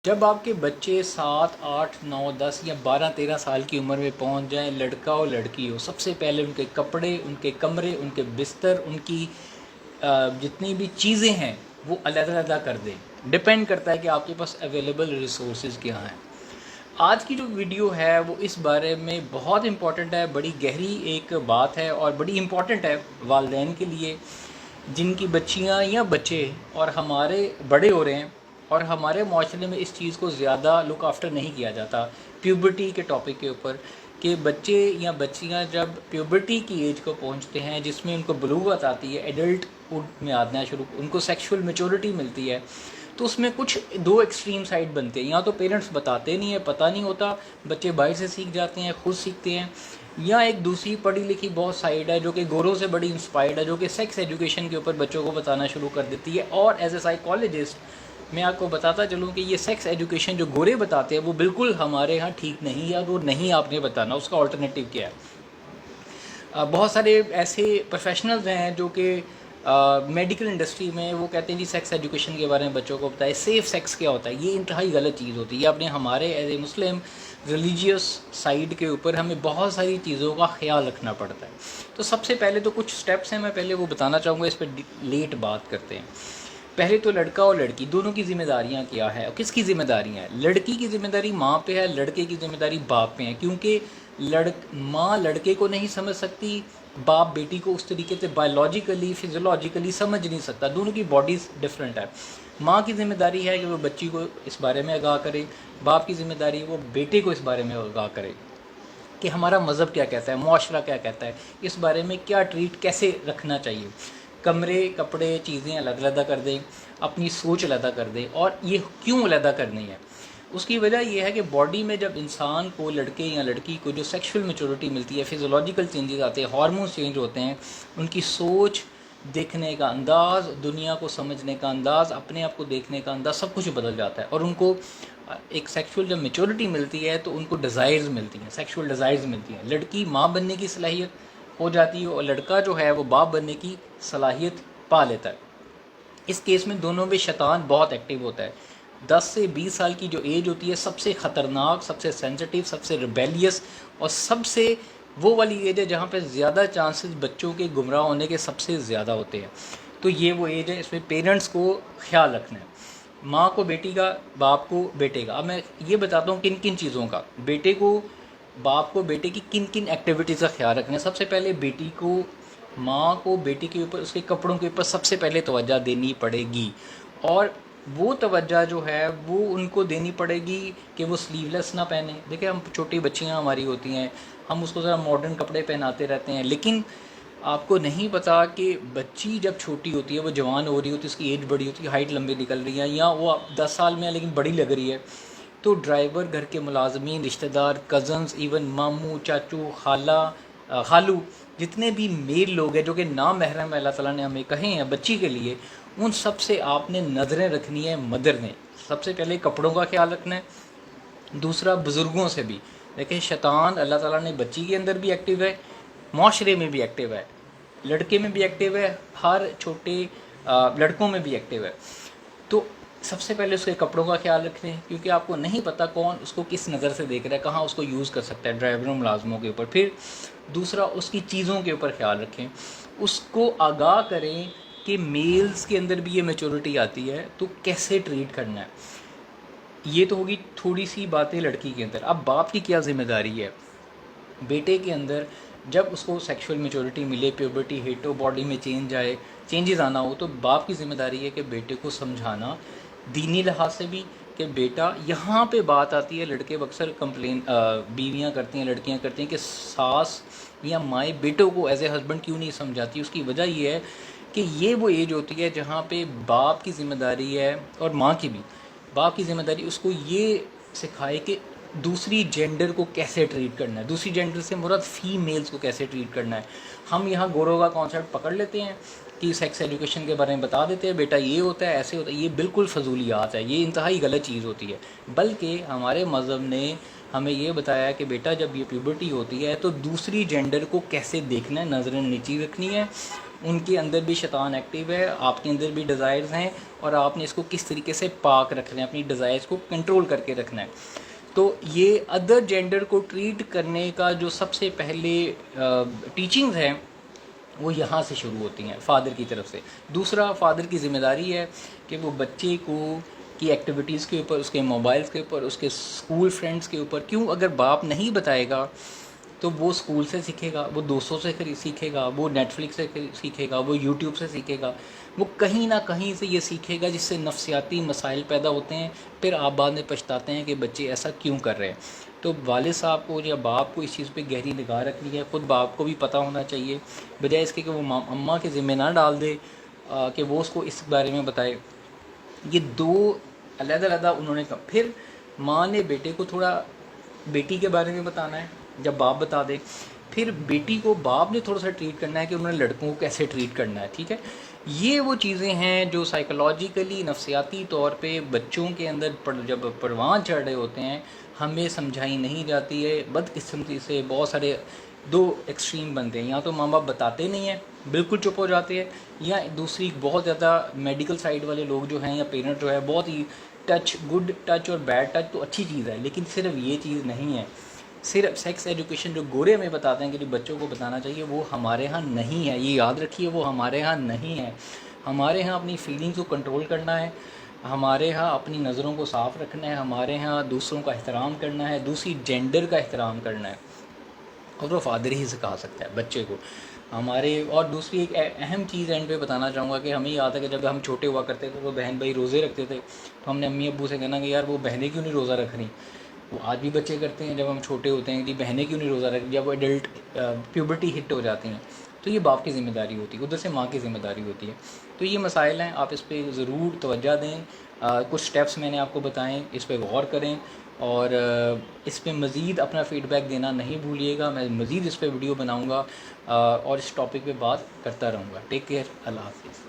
جب آپ کے بچے 7 8 9 10 یا 12 13 سال کی عمر میں پہنچ جائیں، لڑکا ہو لڑکی ہو، سب سے پہلے ان کے کپڑے، ان کے کمرے، ان کے بستر، ان کی جتنی بھی چیزیں ہیں وہ علیحدہ علیحدہ کر دیں۔ ڈپینڈ کرتا ہے کہ آپ کے پاس اویلیبل ریسورسز کیا ہیں۔ آج کی جو ویڈیو ہے وہ اس بارے میں بہت امپورٹنٹ ہے، بڑی گہری ایک بات ہے اور بڑی امپورٹنٹ ہے والدین کے لیے جن کی بچیاں یا بچے اور ہمارے بڑے ہو رہے ہیں، اور ہمارے معاشرے میں اس چیز کو زیادہ لک آفٹر نہیں کیا جاتا پیوبرٹی کے ٹاپک کے اوپر، کہ بچے یا بچیاں جب پیوبرٹی کی ایج کو پہنچتے ہیں جس میں ان کو بلوغت آتی ہے، ایڈلٹ ہوڈ میں آنا شروع، ان کو سیکشول میچورٹی ملتی ہے، تو اس میں کچھ دو ایکسٹریم سائڈ بنتے ہیں۔ یا تو پیرنٹس بتاتے نہیں ہیں، پتہ نہیں ہوتا، بچے باہر سے سیکھ جاتے ہیں، خود سیکھتے ہیں، یا ایک دوسری پڑھی لکھی بہت سائڈ ہے جو کہ گوروں سے بڑی انسپائرڈ ہے، جو کہ سیکس ایجوکیشن کے اوپر بچوں کو بتانا شروع کر دیتی ہے۔ اور ایز اے سائیکالوجسٹ میں آپ کو بتاتا چلوں کہ یہ سیکس ایجوکیشن جو گورے بتاتے ہیں وہ بالکل ہمارے ہاں ٹھیک نہیں ہے، وہ نہیں آپ نے بتانا، اس کا آلٹرنیٹیو کیا ہے۔ بہت سارے ایسے پروفیشنلز ہیں جو کہ میڈیکل انڈسٹری میں وہ کہتے ہیں جی سیکس ایجوکیشن کے بارے میں بچوں کو بتائے، سیف سیکس کیا ہوتا ہے۔ یہ انتہائی غلط چیز ہوتی ہے۔ یہ اپنے ہمارے as a Muslim religious side کے اوپر ہمیں بہت ساری چیزوں کا خیال رکھنا پڑتا ہے۔ تو سب سے پہلے تو کچھ سٹیپس ہیں، میں پہلے وہ بتانا چاہوں گا، اس پہ لیٹ بات کرتے ہیں۔ پہلے تو لڑکا اور لڑکی دونوں کی ذمہ داریاں کیا ہے اور کس کی ذمہ داریاں ہیں۔ لڑکی کی ذمہ داری ماں پہ ہے، لڑکے کی ذمہ داری باپ پہ ہے، کیونکہ ماں لڑکے کو نہیں سمجھ سکتی، باپ بیٹی کو اس طریقے سے بایولوجیکلی فزیولوجیکلی سمجھ نہیں سکتا، دونوں کی باڈیز ڈفرینٹ ہے۔ ماں کی ذمہ داری ہے کہ وہ بچی کو اس بارے میں آگاہ کرے، باپ کی ذمہ داری ہے وہ بیٹے کو اس بارے میں آگاہ کرے کہ ہمارا مذہب کیا کہتا ہے، معاشرہ کیا کہتا ہے، اس بارے میں کیا ٹریٹ کیسے رکھنا چاہیے۔ کمرے، کپڑے، چیزیں علیحدہ علیحدہ کر دیں، اپنی سوچ علیحدہ کر دیں۔ اور یہ کیوں علیحدہ کرنی ہے؟ اس کی وجہ یہ ہے کہ باڈی میں جب انسان کو، لڑکے یا لڑکی کو جو سیکشول میچورٹی ملتی ہے، فزیولوجیکل چینجز آتے ہیں، ہارمونس چینج ہوتے ہیں، ان کی سوچ، دیکھنے کا انداز، دنیا کو سمجھنے کا انداز، اپنے آپ کو دیکھنے کا انداز، سب کچھ بدل جاتا ہے۔ اور ان کو ایک سیکشول جب میچورٹی ملتی ہے تو ان کو ڈیزائرز ملتی ہیں، سیکشول ڈیزائرز ملتی ہیں۔ لڑکی ماں بننے کی صلاحیت ہو جاتی ہے اور لڑکا جو ہے وہ باپ بننے کی صلاحیت پا لیتا ہے۔ اس کیس میں دونوں میں شیطان بہت ایکٹیو ہوتا ہے۔ 10 سے 20 سال کی جو ایج ہوتی ہے سب سے خطرناک، سب سے سینسٹیو، سب سے ریبیلیس اور سب سے وہ والی ایج ہے جہاں پہ زیادہ چانسز بچوں کے گمراہ ہونے کے سب سے زیادہ ہوتے ہیں۔ تو یہ وہ ایج ہے، اس میں پیرنٹس کو خیال رکھنا ہے، ماں کو بیٹی کا، باپ کو بیٹے کا۔ اب میں یہ بتاتا ہوں کن کن چیزوں کا، بیٹے کو، باپ کو بیٹے کی کن کن ایکٹیویٹیز کا خیال رکھنا ہے۔ سب سے پہلے بیٹی کو، ماں کو بیٹی کے اوپر، اس کے کپڑوں کے اوپر سب سے پہلے توجہ دینی پڑے گی، اور وہ توجہ جو ہے وہ ان کو دینی پڑے گی کہ وہ سلیو لیس نہ پہنیں۔ دیکھیں ہم چھوٹی بچیاں ہماری ہوتی ہیں، ہم اس کو ذرا ماڈرن کپڑے پہناتے رہتے ہیں، لیکن آپ کو نہیں پتا کہ بچی جب چھوٹی ہوتی ہے، وہ جوان ہو رہی ہوتی ہے، اس کی ایج بڑی ہوتی ہے، ہائٹ لمبی نکل رہی ہے، یا وہ 10 سال میں ہے لیکن بڑی لگ رہی ہے، تو ڈرائیور، گھر کے ملازمین، رشتہ دار، کزنز، ایون ماموں، چاچو، خالو، جتنے بھی میل لوگ ہیں جو کہ نامحرم اللہ تعالیٰ نے ہمیں کہے ہیں بچی کے لیے، ان سب سے آپ نے نظریں رکھنی ہے مدر نے۔ سب سے پہلے کپڑوں کا خیال رکھنا ہے، دوسرا بزرگوں سے بھی۔ دیکھیں شیطان اللہ تعالیٰ نے بچی کے اندر بھی ایکٹیو ہے، معاشرے میں بھی ایکٹیو ہے، لڑکے میں بھی ایکٹیو ہے، ہر چھوٹے لڑکوں میں بھی ایکٹیو ہے۔ تو سب سے پہلے اس کے کپڑوں کا خیال رکھیں، کیونکہ آپ کو نہیں پتہ کون اس کو کس نظر سے دیکھ رہا ہے، کہاں اس کو یوز کر سکتا ہے، ڈرائیوروں، ملازموں کے اوپر۔ پھر دوسرا اس کی چیزوں کے اوپر خیال رکھیں، اس کو آگاہ کریں کہ میلز کے اندر بھی یہ میچورٹی آتی ہے تو کیسے ٹریٹ کرنا ہے۔ یہ تو ہوگی تھوڑی سی باتیں لڑکی کے اندر۔ اب باپ کی کیا ذمہ داری ہے؟ بیٹے کے اندر جب اس کو سیکشول میچورٹی ملے، پیوبرٹی ہٹ ہو، باڈی میں چینجز آنا ہو، تو باپ کی ذمہ داری ہے کہ بیٹے کو سمجھانا دینی لحاظ سے بھی کہ بیٹا، یہاں پہ بات آتی ہے، لڑکے اکثر کمپلین بیویاں کرتی ہیں، لڑکیاں کرتی ہیں کہ ساس یا مائیں بیٹوں کو ایز اے ہسبینڈ کیوں نہیں سمجھاتی۔ اس کی وجہ یہ ہے کہ یہ وہ ایج ہوتی ہے جہاں پہ باپ کی ذمہ داری ہے، اور ماں کی بھی، باپ کی ذمہ داری اس کو یہ سکھائے کہ دوسری جینڈر کو کیسے ٹریٹ کرنا ہے، دوسری جینڈر سے مراد فیمیلز کو کیسے ٹریٹ کرنا ہے۔ ہم یہاں گوروں کا کانسیپٹ پکڑ لیتے ہیں کہ سیکس ایجوکیشن کے بارے میں بتا دیتے ہیں، بیٹا یہ ہوتا ہے، ایسے ہوتا ہے، یہ بالکل فضولیات ہے، یہ انتہائی غلط چیز ہوتی ہے۔ بلکہ ہمارے مذہب نے ہمیں یہ بتایا کہ بیٹا جب یہ پیوبرٹی ہوتی ہے تو دوسری جینڈر کو کیسے دیکھنا ہے، نظریں نیچی رکھنی ہے، ان کے اندر بھی شیطان ایکٹیو ہے، آپ کے اندر بھی ڈیزائرز ہیں، اور آپ نے اس کو کس طریقے سے پاک رکھنا ہے، اپنی ڈیزائرز کو کنٹرول کر کے رکھنا ہے. تو یہ ادر جینڈر کو ٹریٹ کرنے کا جو سب سے پہلے ٹیچنگز ہیں وہ یہاں سے شروع ہوتی ہیں، فادر کی طرف سے. دوسرا، فادر کی ذمہ داری ہے کہ وہ بچے کو کی ایکٹیویٹیز کے اوپر، اس کے موبائلز کے اوپر، اس کے اسکول فرینڈز کے اوپر، کیوں اگر باپ نہیں بتائے گا تو وہ اسکول سے سیکھے گا، وہ دوستوں سے سیکھے گا، وہ نیٹ فلکس سے سیکھے گا، وہ یوٹیوب سے سیکھے گا، وہ کہیں نہ کہیں سے یہ سیکھے گا، جس سے نفسیاتی مسائل پیدا ہوتے ہیں. پھر آپ بعد میں پچھتاتے ہیں کہ بچے ایسا کیوں کر رہے ہیں. تو والد صاحب کو یا باپ کو اس چیز پہ گہری نگاہ رکھنی ہے. خود باپ کو بھی پتہ ہونا چاہیے، بجائے اس کے کہ وہ اماں کے ذمہ نہ ڈال دے کہ وہ اس کو اس بارے میں بتائے. یہ دو علیحدہ علیحدہ انہوں نے پھر ماں نے بیٹے کو تھوڑا بیٹی کے بارے میں بتانا ہے جب باپ بتا دے. پھر بیٹی کو باپ نے تھوڑا سا ٹریٹ کرنا ہے کہ انہوں نے لڑکوں کو کیسے ٹریٹ کرنا ہے. ٹھیک ہے، یہ وہ چیزیں ہیں جو سائیکولوجیکلی، نفسیاتی طور پہ بچوں کے اندر جب پروان چڑھ رہے ہوتے ہیں ہمیں سمجھائی نہیں جاتی ہے. بدقسمتی سے بہت سارے دو ایکسٹریم بنتے ہیں، یا تو ماں باپ بتاتے نہیں ہیں، بالکل چپ ہو جاتے ہیں، یا دوسری بہت زیادہ میڈیکل سائڈ والے لوگ جو ہیں یا پیرنٹ جو ہے بہت ہی گڈ ٹچ اور بیڈ ٹچ تو اچھی چیز ہے، لیکن صرف یہ چیز نہیں ہے. صرف سیکس ایجوکیشن جو گورے ہمیں بتاتے ہیں کہ جو بچوں کو بتانا چاہیے وہ ہمارے ہاں نہیں ہے. یہ یاد رکھیے، وہ ہمارے ہاں نہیں ہے. ہمارے ہاں اپنی فیلنگز کو کنٹرول کرنا ہے، ہمارے ہاں اپنی نظروں کو صاف رکھنا ہے، ہمارے ہاں دوسروں کا احترام کرنا ہے، دوسری جینڈر کا احترام کرنا ہے. اور وہ فادر ہی سکھا سکتا ہے بچے کو ہمارے. اور دوسری ایک اہم چیز اینڈ پہ بتانا چاہوں گا کہ ہمیں یاد ہے کہ جب ہم چھوٹے ہوا کرتے تھے تو بہن بھائی روزے رکھتے تھے تو ہم نے امی ابو سے کہنا کہ یار وہ بہنیں کیوں نہیں روزہ رکھ رہی. وہ آج بھی بچے کرتے ہیں جب ہم چھوٹے ہوتے ہیں کہ بہنیں کیوں نہیں روزہ رکھ، جب وہ ایڈلٹ پیوبرٹی ہٹ ہو جاتی ہیں تو یہ باپ کی ذمہ داری ہوتی ہے، ادھر سے ماں کی ذمہ داری ہوتی ہے. تو یہ مسائل ہیں، آپ اس پہ ضرور توجہ دیں. کچھ سٹیپس میں نے آپ کو بتائیں، اس پہ غور کریں اور اس پہ مزید اپنا فیڈ بیک دینا نہیں بھولیے گا. میں مزید اس پہ ویڈیو بناؤں گا اور اس ٹاپک پہ بات کرتا رہوں گا. ٹیک کیئر، اللہ حافظ.